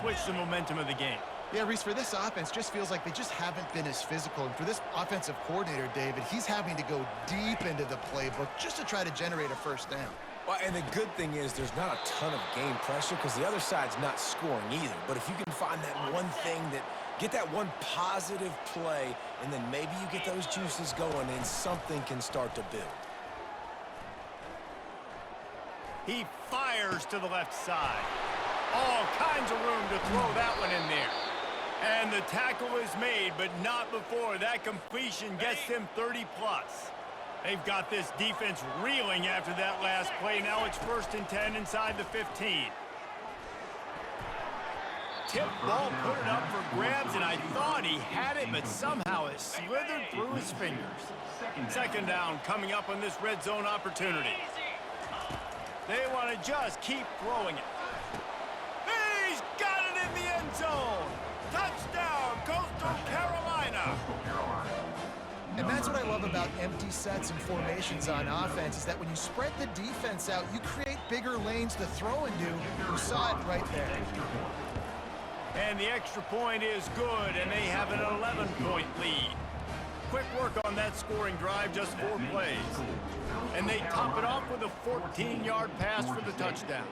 switch the momentum of the game. Yeah, Reese, for this offense, just feels like they just haven't been as physical. And for this offensive coordinator, David, he's having to go deep into the playbook just to try to generate a first down. Well, and the good thing is there's not a ton of game pressure because the other side's not scoring either. But if you can find that one thing get that one positive play, and then maybe you get those juices going and something can start to build. He fires to the left side. All kinds of room to throw that one in there. And the tackle is made, but not before that completion gets them 30-plus. They've got this defense reeling after that last play. Now it's 1st and 10 inside the 15. Tip ball, put it up for grabs, and I thought he had it, but somehow it slithered through his fingers. 2nd down coming up on this red zone opportunity. They want to just keep throwing it. He's got it in the end zone. Touchdown, Coastal Carolina. And that's what I love about empty sets and formations on offense, is that when you spread the defense out, you create bigger lanes to throw into. You saw it right there. And the extra point is good, and they have an 11-point lead. Quick work on that scoring drive, just 4 plays. And they top it off with a 14-yard pass for the touchdown.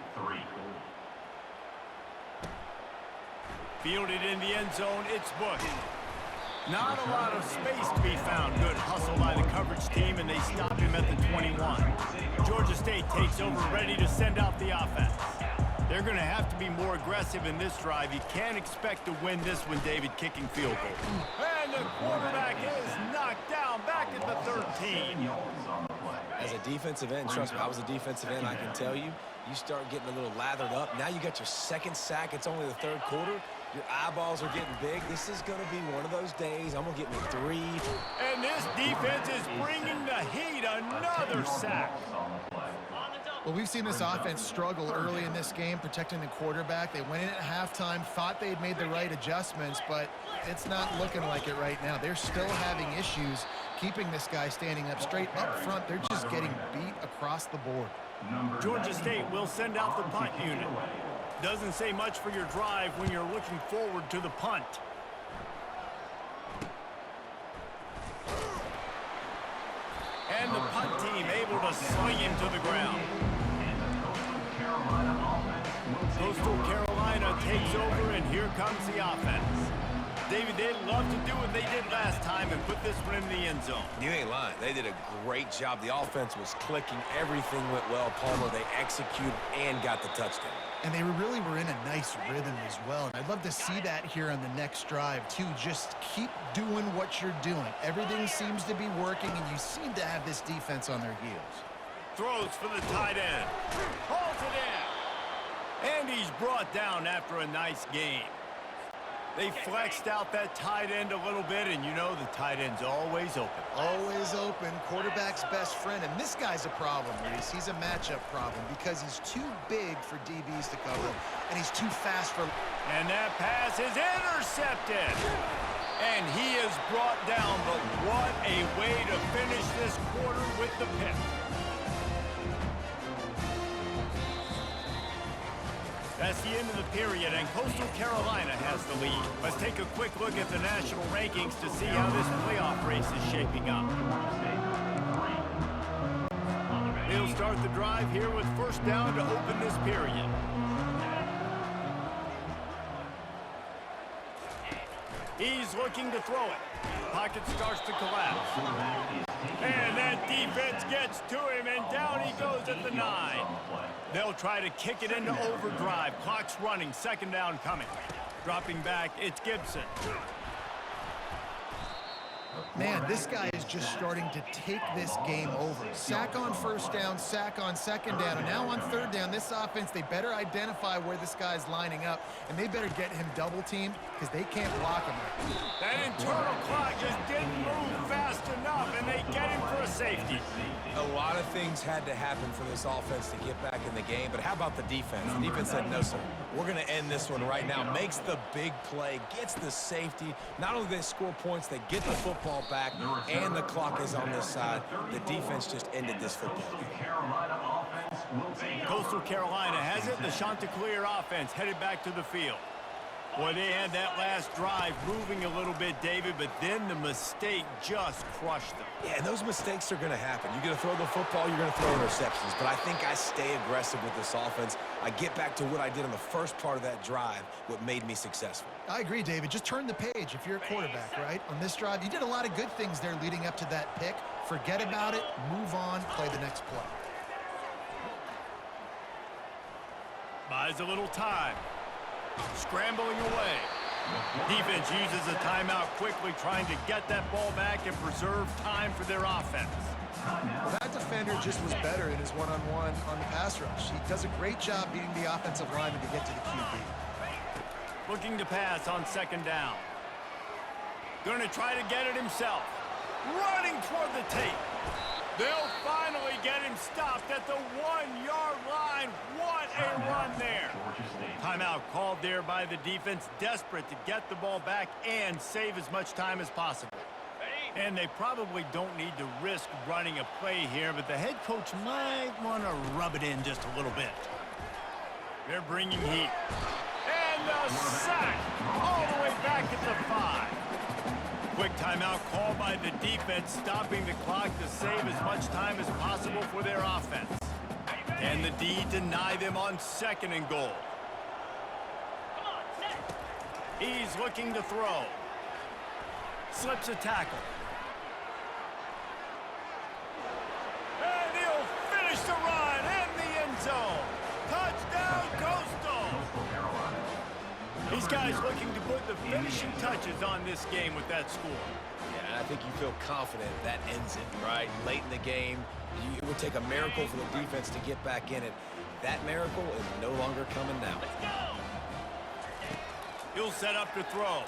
Fielded in the end zone, it's Bush. Not a lot of space to be found. Good hustle by the coverage team, and they stop him at the 21. Georgia State takes over, ready to send out the offense. They're going to have to be more aggressive in this drive. You can't expect to win this one, David, kicking field goal. And the quarterback is knocked down back at the 13. As a defensive end, trust me, I was a defensive end, I can tell you, you start getting a little lathered up. Now you got your 2nd sack. It's only the 3rd quarter. Your eyeballs are getting big. This is going to be one of those days. I'm going to get me 3. And this defense is bringing the heat. Another sack. Well, we've seen this offense struggle early in this game, protecting the quarterback. They went in at halftime, thought they'd made the right adjustments, but it's not looking like it right now. They're still having issues keeping this guy standing up straight up front. They're just getting beat across the board. Georgia State will send out the punt unit. Doesn't say much for your drive when you're looking forward to the punt. And the punt team able to sling him to the ground. Coastal Carolina takes over, and here comes the offense. David, they'd love to do what they did last time and put this one in the end zone. You ain't lying. They did a great job. The offense was clicking. Everything went well. Palmer, they executed and got the touchdown. And they really were in a nice rhythm as well. And I'd love to see that here on the next drive, too. Just keep doing what you're doing. Everything seems to be working, and you seem to have this defense on their heels. Throws for the tight end. Holds it in. And he's brought down after a nice game. They flexed out that tight end a little bit, and you know the tight end's always open. Always open. Quarterback's best friend. And this guy's a problem, Reese. He's a matchup problem because he's too big for DBs to cover, and he's too fast for... And that pass is intercepted. And he is brought down, but what a way to finish this quarter with the pick. That's the end of the period, and Coastal Carolina has the lead. Let's take a quick look at the national rankings to see how this playoff race is shaping up. They'll start the drive here with 1st down to open this period. He's looking to throw it. Pocket starts to collapse. And that defense gets to him, and down he goes at the 9. They'll try to kick it into overdrive. Clock's running. 2nd down coming. Dropping back, it's Gibson. Man, this guy is just starting to take this game over. Sack on 1st down, sack on 2nd down, and now on 3rd down, this offense, they better identify where this guy's lining up, and they better get him double-teamed because they can't block him. That internal clock just didn't move fast enough, and they get him for a safety. A lot of things had to happen for this offense to get back in the game, but how about the defense? The defense said, no, sir, we're going to end this one right now. Makes the big play, gets the safety. Not only do they score points, they get the football back, and the clock is on this side. The defense just ended this football game. Coastal Carolina has it. The Chanticleer offense headed back to the field. Boy, they had that last drive moving a little bit, David, but then the mistake just crushed them. Yeah, and those mistakes are going to happen. You're going to throw the football, you're going to throw interceptions. But I think I stay aggressive with this offense. I get back to what I did on the first part of that drive, what made me successful. I agree, David. Just turn the page if you're a quarterback, right? On this drive, you did a lot of good things there leading up to that pick. Forget about it, move on, play the next play. Buys a little time. Scrambling away. Defense uses a timeout quickly, trying to get that ball back and preserve time for their offense. Well, that defender just was better in his one-on-one on the pass rush. He does a great job beating the offensive lineman to get to the QB. Looking to pass on second down. Going to try to get it himself. Running toward the tape. They'll finally get him stopped at the 1-yard line. What a run there. Timeout called there by the defense, desperate to get the ball back and save as much time as possible. And they probably don't need to risk running a play here, but the head coach might want to rub it in just a little bit. They're bringing heat. And a sack all the way back at the 5. Quick timeout called by the defense, stopping the clock to save as much time as possible for their offense. Can the D deny them on second and goal? He's looking to throw. Slips a tackle. And he'll finish the run in the end zone. Touchdown, Coastal! These guys looking to put the finishing touches on this game with that score. Yeah, and I think you feel confident that ends it, right? Late in the game, it would take a miracle for the defense to get back in it. That miracle is no longer coming now. He'll set up to throw.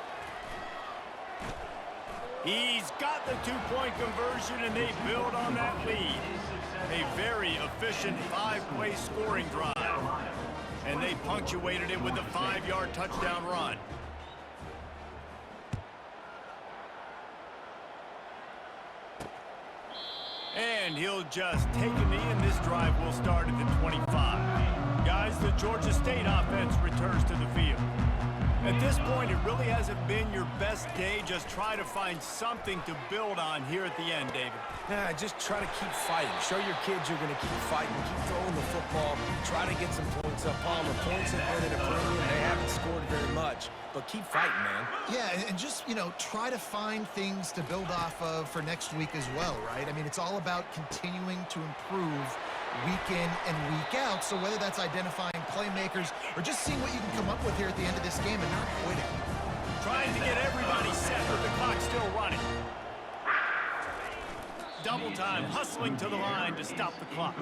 He's got the two-point conversion, and they build on that lead. A very efficient 5-play scoring drive. And they punctuated it with a 5-yard touchdown run. And he'll just take a knee, and this drive will start at the 25. Guys, the Georgia State offense returns to the field. At this point, it really hasn't been your best day. Just try to find something to build on here at the end, David. Nah, just try to keep fighting. Show your kids you're going to keep fighting. Keep throwing the football. Try to get some points up. Palmer, points have been at a premium. They haven't scored very much, but keep fighting, man. Yeah, and just, try to find things to build off of for next week as well, right? I mean, it's all about continuing to improve week in and week out. So whether that's identifying playmakers or just seeing what you can come up with here at the end of this game and not quitting. Trying to get everybody set, but the clock's still running. Double time, hustling to the line to stop the clock.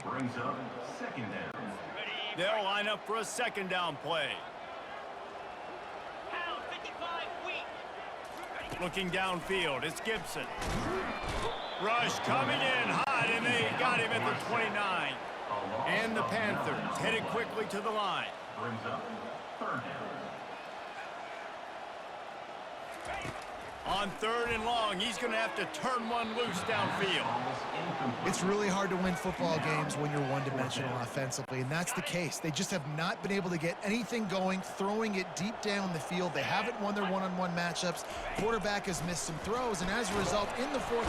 Brings up second down. They'll line up for a second down play. Looking downfield, it's Gibson. Rush coming in hot, and they got him at the 29. And the Panthers headed quickly to the line. Brings up third down. On third and long, he's going to have to turn one loose downfield. It's really hard to win football games when you're one-dimensional offensively, and that's the case. They just have not been able to get anything going, throwing it deep down the field. They haven't won their one-on-one matchups. Quarterback has missed some throws, and as a result, in the fourth...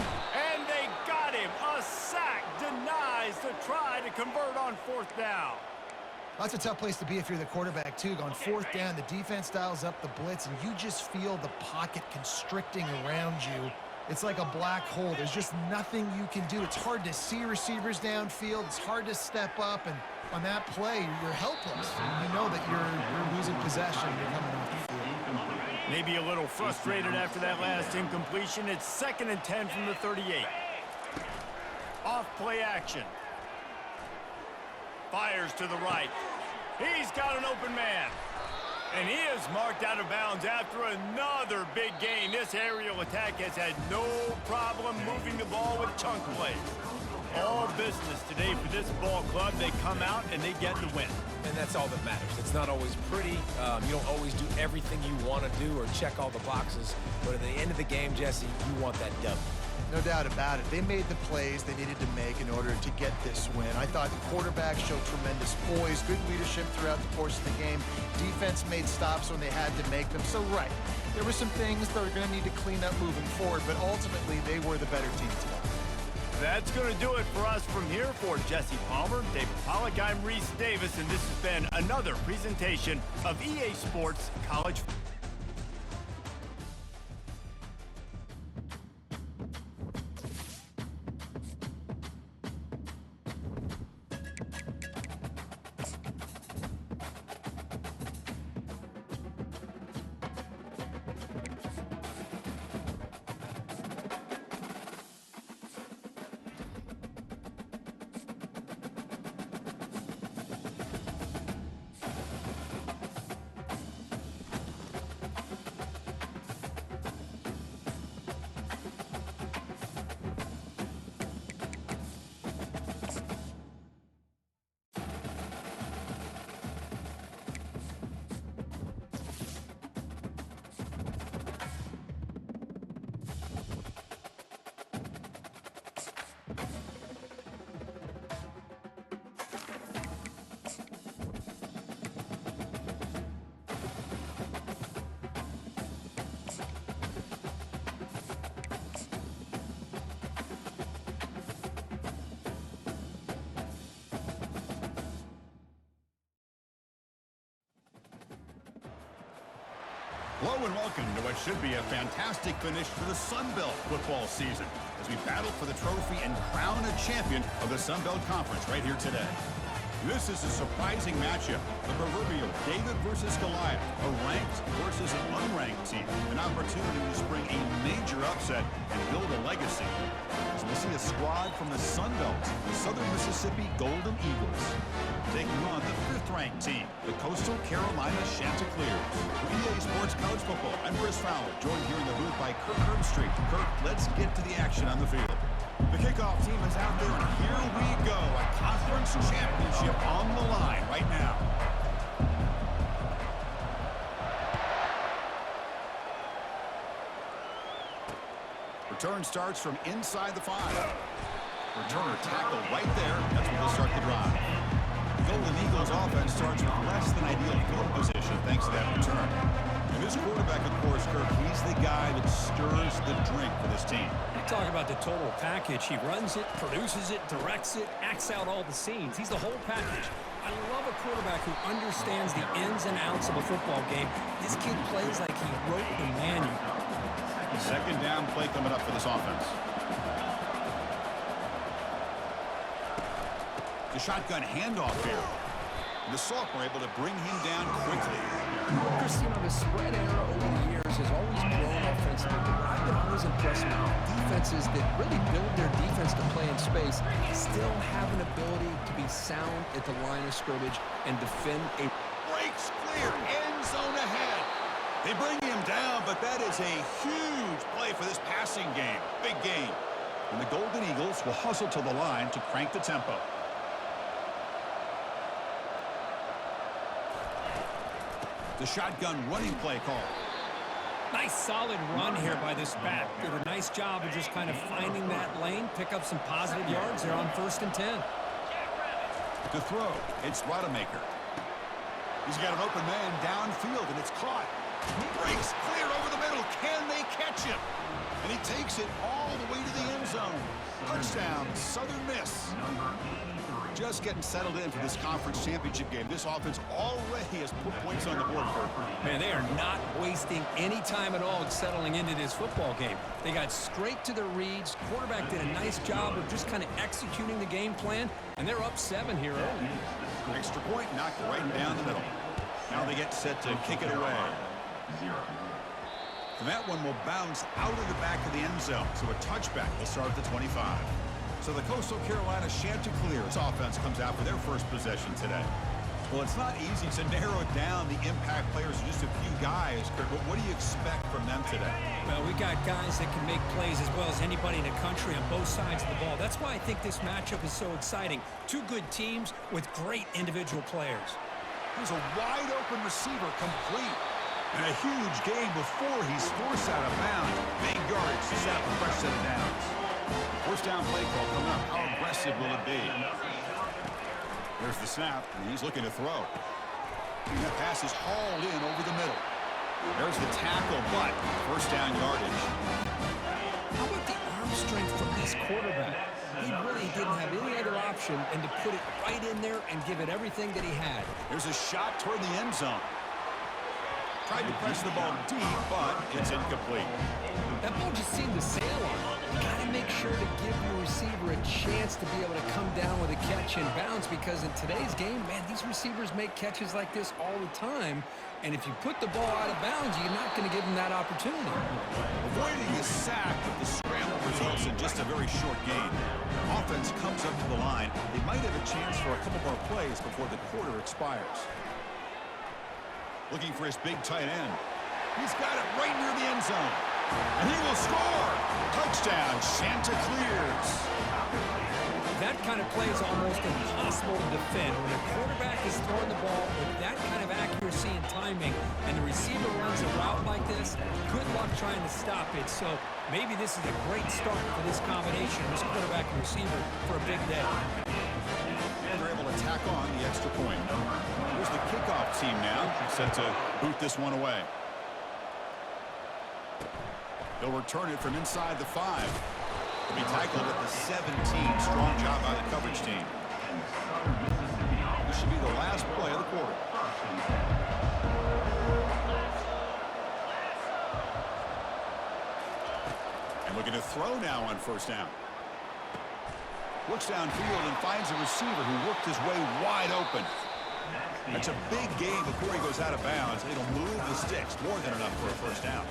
And they got him. A sack denies the try to convert on fourth down. That's a tough place to be if you're the quarterback, too. On fourth down, the defense dials up the blitz, and you just feel the pocket constricting around you. It's like a black hole. There's just nothing you can do. It's hard to see receivers downfield. It's hard to step up, and on that play, you're helpless. You know that you're losing possession. You're coming off the field. Maybe a little frustrated after that last incompletion. It's 2nd and 10 from the 38. Off play action. Fires to the right. He's got an open man. And he is marked out of bounds after another big gain. This aerial attack has had no problem moving the ball with chunk plays. All business today for this ball club. They come out and they get the win. And that's all that matters. It's not always pretty. You don't always do everything you want to do or check all the boxes. But at the end of the game, Jesse, you want that W. No doubt about it. They made the plays they needed to make in order to get this win. I thought the quarterback showed tremendous poise, good leadership throughout the course of the game. Defense made stops when they had to make them. So, right, there were some things that are going to need to clean up moving forward, but ultimately they were the better team today. That's going to do it for us from here. For Jesse Palmer, David Pollack, I'm Reese Davis, and this has been another presentation of EA Sports College Football. Hello and welcome to what should be a fantastic finish to the Sun Belt football season as we battle for the trophy and crown a champion of the Sun Belt Conference right here today. This is a surprising matchup, the proverbial David versus Goliath, a ranked versus an unranked team, an opportunity to spring a major upset and build a legacy. As we see a squad from the Sun Belt, the Southern Mississippi Golden Eagles, taking on the 5th-ranked team, the Coastal Carolina Chanticleers. For EA Sports College Football, I'm Chris Fowler, joined here in the booth by Kirk Herbstreit. Kirk, let's get to the action on the field. The kickoff team is out there, and here we go. A conference championship on the line right now. Return starts from inside the 5. Returner tackle right there. That's where they'll start the drive. The Golden Eagles offense starts with less than ideal field position thanks to that return. And this quarterback, of course, Kirk, he's the guy that stirs the drink for this team. You talk about the total package. He runs it, produces it, directs it, acts out all the scenes. He's the whole package. I love a quarterback who understands the ins and outs of a football game. This kid plays like he wrote the manual. Second down play coming up for this offense. The shotgun handoff here. The sophomore able to bring him down quickly. Chris, you know, the spread era over the years has always grown offensively, but what I've been always impressed with defenses that really build their defense to play in space still have an ability to be sound at the line of scrimmage and defend a... Breaks clear, end zone ahead. They bring him down, but that is a huge play for this passing game. Big game. And the Golden Eagles will hustle to the line to crank the tempo. The shotgun running play call. Nice solid run here by this back. Did a nice job of just kind of finding that lane, pick up some positive yards there on 1st and 10. To throw, it's Rodemaker. He's got an open man downfield, and it's caught. Breaks clear over the middle. Can they catch him? And he takes it all the way to the end zone. Touchdown, Southern Miss. Just getting settled in for this conference championship game. This offense already has put points on the board. Man, they are not wasting any time at all settling into this football game. They got straight to the reads. Quarterback did a nice job of just kind of executing the game plan, and they're up 7 here early. Extra point knocked right down the middle. Now they get set to kick it away. And that one will bounce out of the back of the end zone. So a touchback will start at the 25. So the Coastal Carolina Chanticleers offense comes out for their first possession today. Well, it's not easy to narrow down the impact players to just a few guys, Kurt, but what do you expect from them today? Well, we got guys that can make plays as well as anybody in the country on both sides of the ball. That's why I think this matchup is so exciting. Two good teams with great individual players. Here's a wide open receiver complete. And a huge gain before he's forced out of bounds. Big yardage to set up a fresh set of downs. First down play call coming up. How aggressive will it be? There's the snap, and he's looking to throw. And that pass is hauled in over the middle. There's the tackle, but first down yardage. How about the arm strength from this quarterback? He really didn't have any other option than to put it right in there and give it everything that he had. There's a shot toward the end zone. Tried to press the ball deep, but it's incomplete. That ball just seemed to sail on him. You got to make sure to give your receiver a chance to be able to come down with a catch and bounce, because in today's game, man, these receivers make catches like this all the time. And if you put the ball out of bounds, you're not going to give them that opportunity. Avoiding the sack, but the scramble results in just a very short gain. Offense comes up to the line. They might have a chance for a couple more plays before the quarter expires. Looking for his big tight end. He's got it right near the end zone. And he will score! Touchdown, Chanticleers! That kind of play is almost impossible to defend. When a quarterback is throwing the ball with that kind of accuracy and timing, and the receiver runs a route like this, good luck trying to stop it. So maybe this is a great start for this combination, this quarterback and receiver, for a big day. And they're able to tack on the extra point. Here's the kickoff team now, set to boot this one away. They'll return it from inside the 5. They'll be tackled at the 17. Strong job by the coverage team. This should be the last play of the quarter. And looking to throw now on first down. Looks downfield and finds a receiver who worked his way wide open. That's a big gain before he goes out of bounds. It'll move the sticks, more than enough for a first down.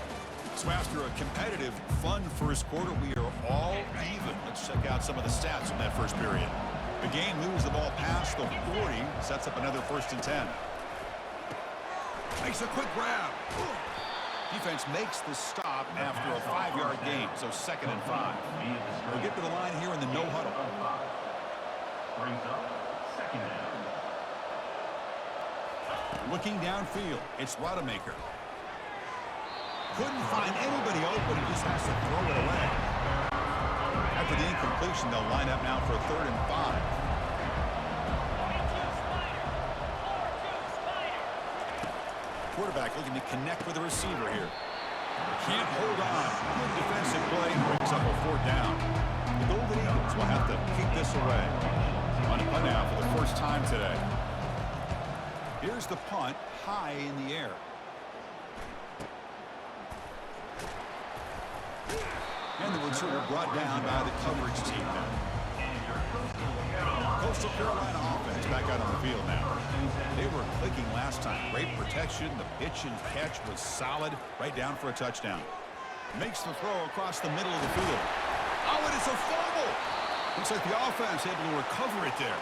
So after a competitive, fun first quarter, we are all even. Let's check out some of the stats from that first period. The game moves the ball past the 40, sets up another 1st and 10. Makes a quick grab. Defense makes the stop after a 5-yard gain, so 2nd and 5. We'll get to the line here in the no huddle. Brings up 2nd down. Looking downfield, it's Rodemaker. Couldn't find anybody open. He just has to throw it away. After the incompletion, they'll line up now for a 3rd and 5. Quarterback looking to connect with the receiver here. Can't hold on. Good defensive play. Brings up a 4th down. The Golden Eagles will have to kick this away. On a punt now for the first time today. Here's the punt, high in the air. And the returner brought down by the coverage team now. Coastal Carolina offense back out on the field now. They were clicking last time. Great protection. The pitch and catch was solid. Right down for a touchdown. Makes the throw across the middle of the field. Oh, and it's a fumble. Looks like the offense able to recover it there.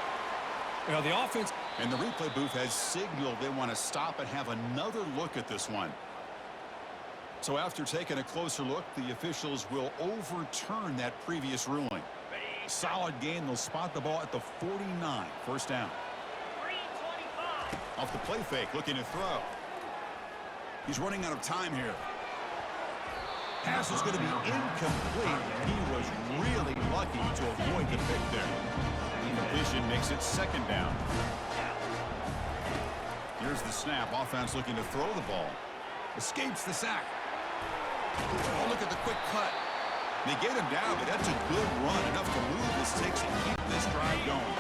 Well, the offense... And the replay booth has signaled they want to stop and have another look at this one. So after taking a closer look, the officials will overturn that previous ruling. Solid gain. They'll spot the ball at the 49. First down. Off the play fake, looking to throw. He's running out of time here. Pass is going to be incomplete. He was really lucky to avoid the pick there. Incompletion makes it 2nd down. Here's the snap. Offense looking to throw the ball. Escapes the sack. Oh, look at the quick cut. They get him down, but that's a good run. Enough to move the sticks and keep this drive going.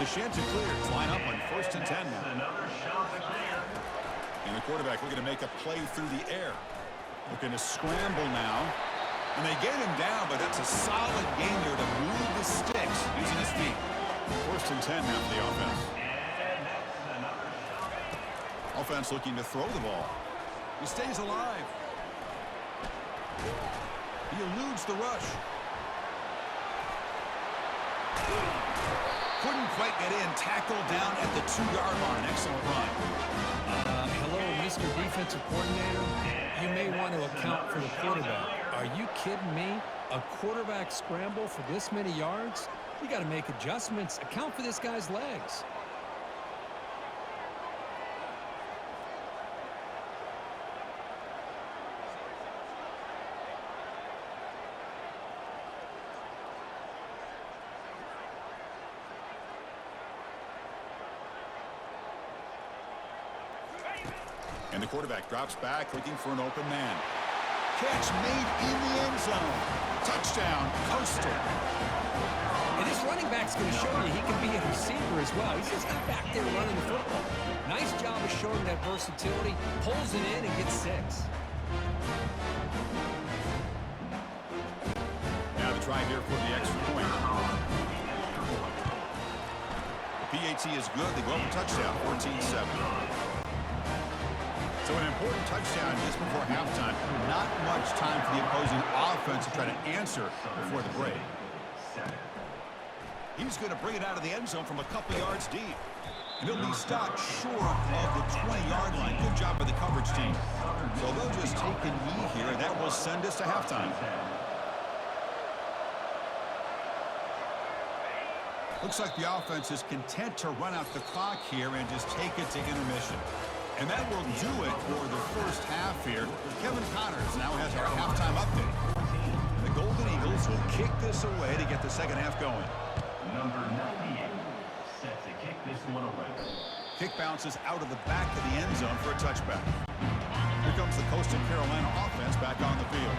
The Chanticleers line up on 1st and 10 now. And the quarterback looking to make a play through the air. Looking to scramble now. And they get him down, but that's a solid gain there to move the sticks using his feet. 1st and 10 now for the offense. Offense looking to throw the ball. He stays alive. He eludes the rush. Couldn't quite get in. Tackled down at the 2-yard line. Excellent run. Hello, Mr. Defensive Coordinator. You may want to account for the quarterback. Are you kidding me? A quarterback scramble for this many yards? You got to make adjustments. Account for this guy's legs. the quarterback drops back, looking for an open man. Catch made in the end zone. Touchdown, Coastal. And this running back's going to show you he can be a receiver as well. He's just not back there running the football. Nice job of showing that versatility. Pulls it in and gets 6. Now the try here for the extra point. The PAT is good. They go up a touchdown, 14-7. So an important touchdown just before halftime. Not much time for the opposing offense to try to answer before the break. He's going to bring it out of the end zone from a couple yards deep. And he'll be stopped short of the 20-yard line. Good job by the coverage team. So they'll just take a knee here, and that will send us to halftime. Looks like the offense is content to run out the clock here and just take it to intermission. And that will do it for the first half here. Kevin Connors now has our halftime update. The Golden Eagles will kick this away to get the second half going. Number 98 set to kick this one away. Kick bounces out of the back of the end zone for a touchback. Here comes the Coastal Carolina offense back on the field.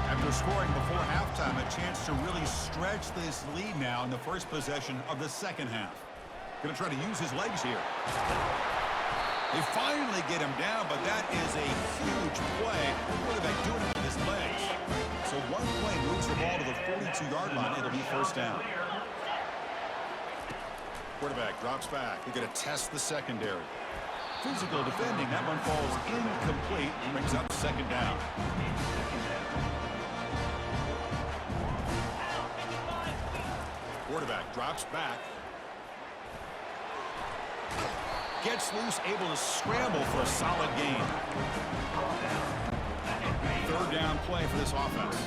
After scoring before halftime, a chance to really stretch this lead now in the first possession of the second half. Going to try to use his legs here. They finally get him down, but that is a huge play. Quarterback doing it with his legs. So one play moves the ball to the 42-yard line. It'll be first down. Quarterback drops back. They're going to test the secondary. Physical defending. That one falls incomplete. Brings up second down. Quarterback drops back. Gets loose, able to scramble for a solid gain. Third down play for this offense.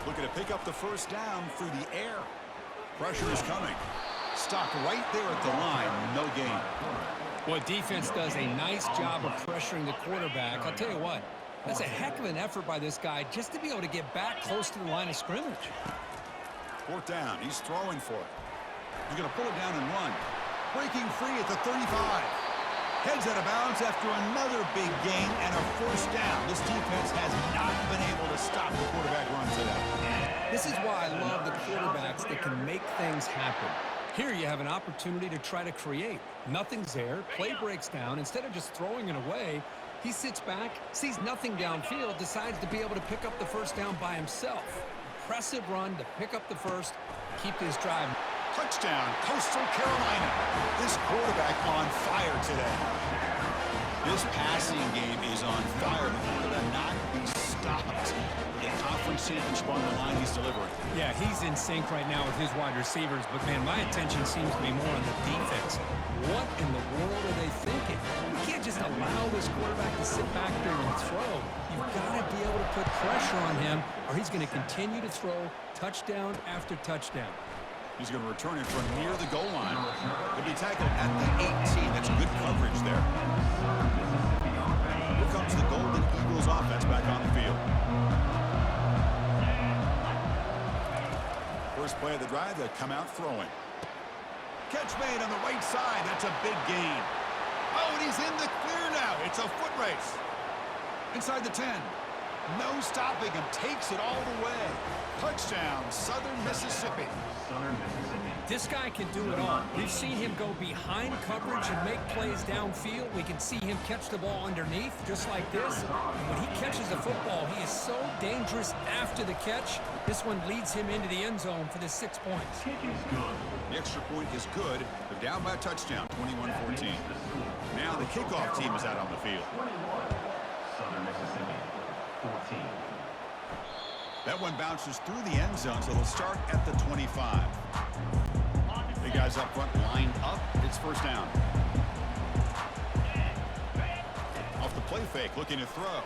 Looking to pick up the first down through the air. Pressure is coming. Stopped right there at the line. No gain. Well, defense does a nice job of pressuring the quarterback. I'll tell you what, that's a heck of an effort by this guy just to be able to get back close to the line of scrimmage. Fourth down. He's throwing for it. He's going to pull it down and run. Breaking free at the 35. Heads out of bounds after another big gain and a first down. This defense has not been able to stop the quarterback run today. This is why I love the quarterbacks that can make things happen. Here you have an opportunity to try to create. Nothing's there. Play breaks down. Instead of just throwing it away, he sits back, sees nothing downfield, decides to be able to pick up the first down by himself. Impressive run to pick up the first, keep this drive. Touchdown, Coastal Carolina. This quarterback on fire today. This passing game is on fire. He will not be stopped. The conference championship on the line he's delivering. Yeah, he's in sync right now with his wide receivers, but man, my attention seems to be more on the defense. What in the world are they thinking? You can't just allow this quarterback to sit back there and throw. You've got to be able to put pressure on him, or he's going to continue to throw touchdown after touchdown. He's going to return it from near the goal line. He'll be tackled at the 18. That's good coverage there. Here comes the Golden Eagles offense back on the field. First play of the drive, they'll come out throwing. Catch made on the right side. That's a big gain. Oh, and he's in the clear now. It's a foot race. Inside the 10. No stopping him. Takes it all the way. Touchdown, Southern Mississippi. This guy can do it all. We've seen him go behind coverage and make plays downfield. We can see him catch the ball underneath, just like this. And when he catches the football, he is so dangerous after the catch. This one leads him into the end zone for the 6 points. The extra point is good. They're down by a touchdown, 21-14. Now the kickoff team is out on the field. Southern Mississippi, 14. That one bounces through the end zone, so they'll start at the 25. The guys up front lined up. It's first down. Off the play fake, looking to throw.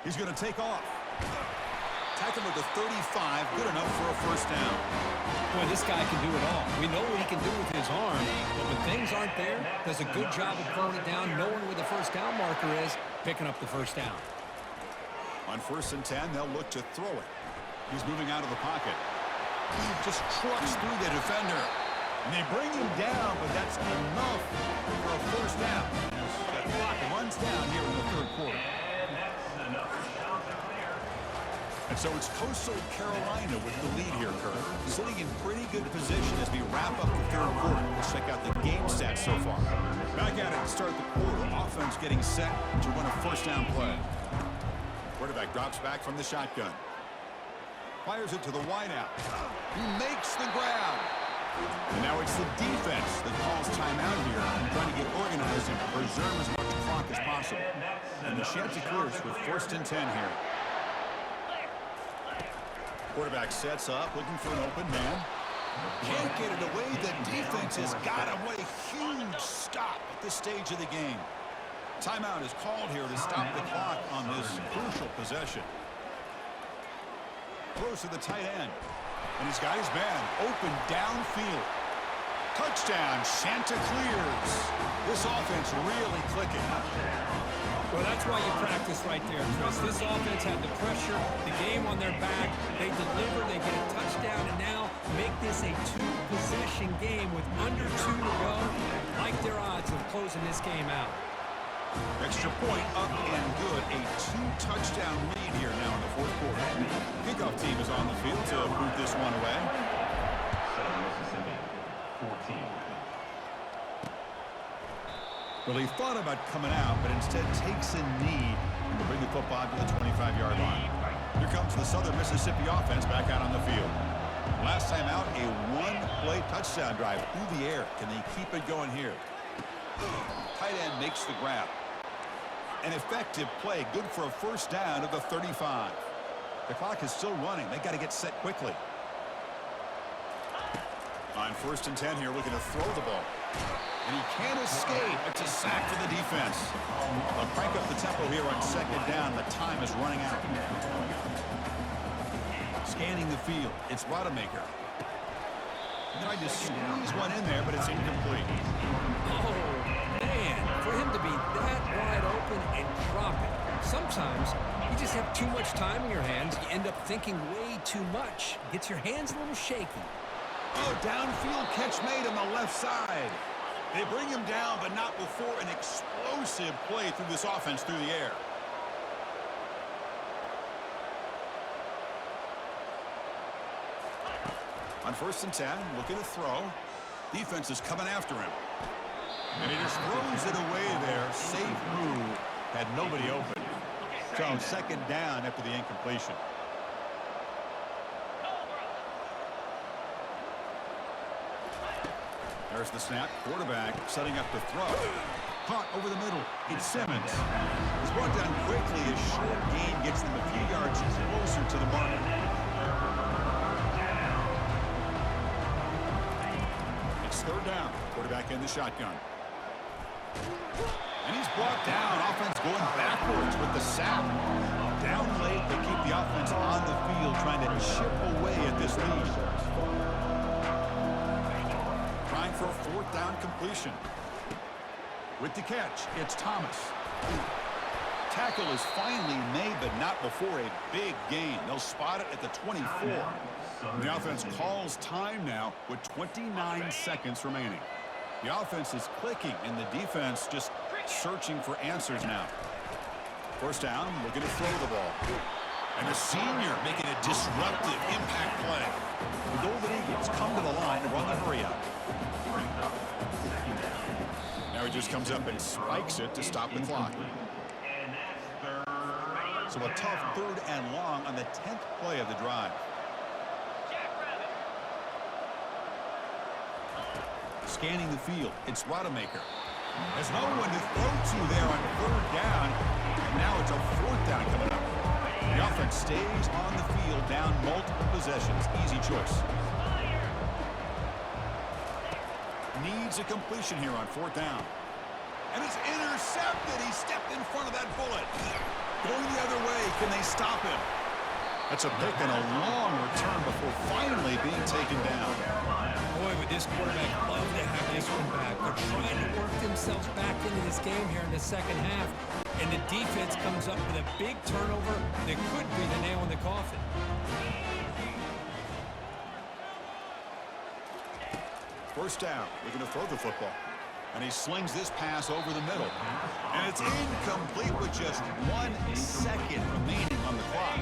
He's going to take off. Tackle at the 35, good enough for a first down. Boy, this guy can do it all. We know what he can do with his arm, but when things aren't there, does a good job of pulling it down, knowing where the first down marker is, picking up the first down. On 1st and 10, they'll look to throw it. He's moving out of the pocket. He just trucks through the defender. And they bring him down, but that's enough for a first down. The clock runs down here in the third quarter. And so it's Coastal Carolina with the lead here, Kurt. Sitting in pretty good position as we wrap up the third quarter. Let's check out the game stats so far. Back at it to start the quarter. Offense getting set to run a first down play. Quarterback drops back from the shotgun. Fires it to the wideout. He makes the grab. And now it's the defense that calls timeout here, trying to get organized and preserve as much clock as possible. And the Chanticleers with 1st and 10 here. Quarterback sets up, looking for an open man. Can't get it away. The defense has got him. What a huge stop at this stage of the game. Timeout is called here to stop the clock on this crucial possession. Throws to the tight end. And he's got his man open downfield. Touchdown, Chanticleers. This offense really clicking. Well, that's why you practice right there, Chris. This offense had the pressure, the game on their back. They deliver, they get a touchdown, and now make this a two-possession game with under 2 to go. Like their odds of closing this game out. Extra point up and good. A 2-touchdown lead here now in the fourth quarter. Kickoff team is on the field to boot this one away. 14. Well, he thought about coming out, but instead takes a knee to bring the football to the 25-yard line. Here comes the Southern Mississippi offense back out on the field. Last time out, a one-play touchdown drive through the air. Can they keep it going here? Tight end makes the grab. An effective play, good for a first down at the 35. The clock is still running. They got to get set quickly. On 1st and 10 here, looking to throw the ball. And he can't escape. It's a sack for the defense. They'll crank up the tempo here on 2nd down. The time is running out. Scanning the field. It's Rodemaker. Tried to squeeze one in there, but it's incomplete. Oh, man, for him to be that wide open and drop it. Sometimes you just have too much time in your hands. You end up thinking way too much. Gets your hands a little shaky. Oh, downfield catch made on the left side. They bring him down, but not before an explosive play through this offense through the air. On 1st and 10, looking to throw. Defense is coming after him. And he just throws it away there. Safe move. Had nobody open. So 2nd down after the incompletion. There's the snap. Quarterback setting up to throw. Caught over the middle. It's Simmons. He's brought down quickly. A short gain gets them a few yards closer to the mark. It's 3rd down. Quarterback in the shotgun. And he's brought down. Offense going backwards with the sack. Down late, they keep the offense on the field trying to chip away at this lead. Trying for a 4th down completion. With the catch, it's Thomas. Tackle is finally made, but not before a big gain. They'll spot it at the 24. The offense calls time now with 29 seconds remaining. The offense is clicking, and the defense just searching for answers now. 1st down, looking to throw the ball. And the senior making a disruptive impact play. The Golden Eagles come to the line to run the hurry-up. Now he just comes up and spikes it to stop the clock. So a tough 3rd and long on the 10th play of the drive. Scanning the field, it's Rodemaker. There's no one to throw to there on 3rd down, and now it's a 4th down coming up. The offense stays on the field, down multiple possessions. Easy choice. Needs a completion here on 4th down. And it's intercepted. He stepped in front of that bullet. Going the other way. Can they stop him? That's a pick and a long return before finally being taken down. Boy, would this quarterback love to have this one back. They're trying to work themselves back into this game here in the 2nd half. And the defense comes up with a big turnover that could be the nail in the coffin. First down. Looking to throw the football. And he slings this pass over the middle. And it's incomplete with just 1 second remaining on the clock.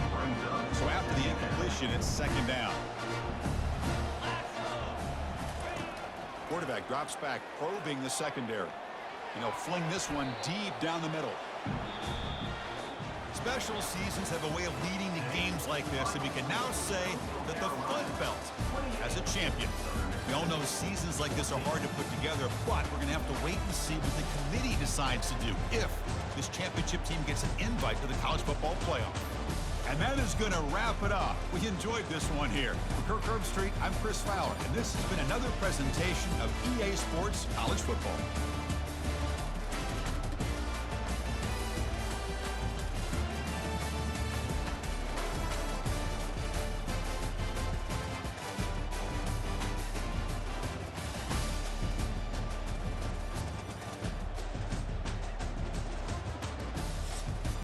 So after the incompletion, it's second down. Quarterback drops back, probing the secondary. And he'll fling this one deep down the middle. Special seasons have a way of leading to games like this, and we can now say that the Fun Belt has a champion. We all know seasons like this are hard to put together, but we're going to have to wait and see what the committee decides to do if this championship team gets an invite to the college football playoff. And that is going to wrap it up. We enjoyed this one here. For Kirk Herbstreit, I'm Chris Fowler, and this has been another presentation of EA Sports College Football.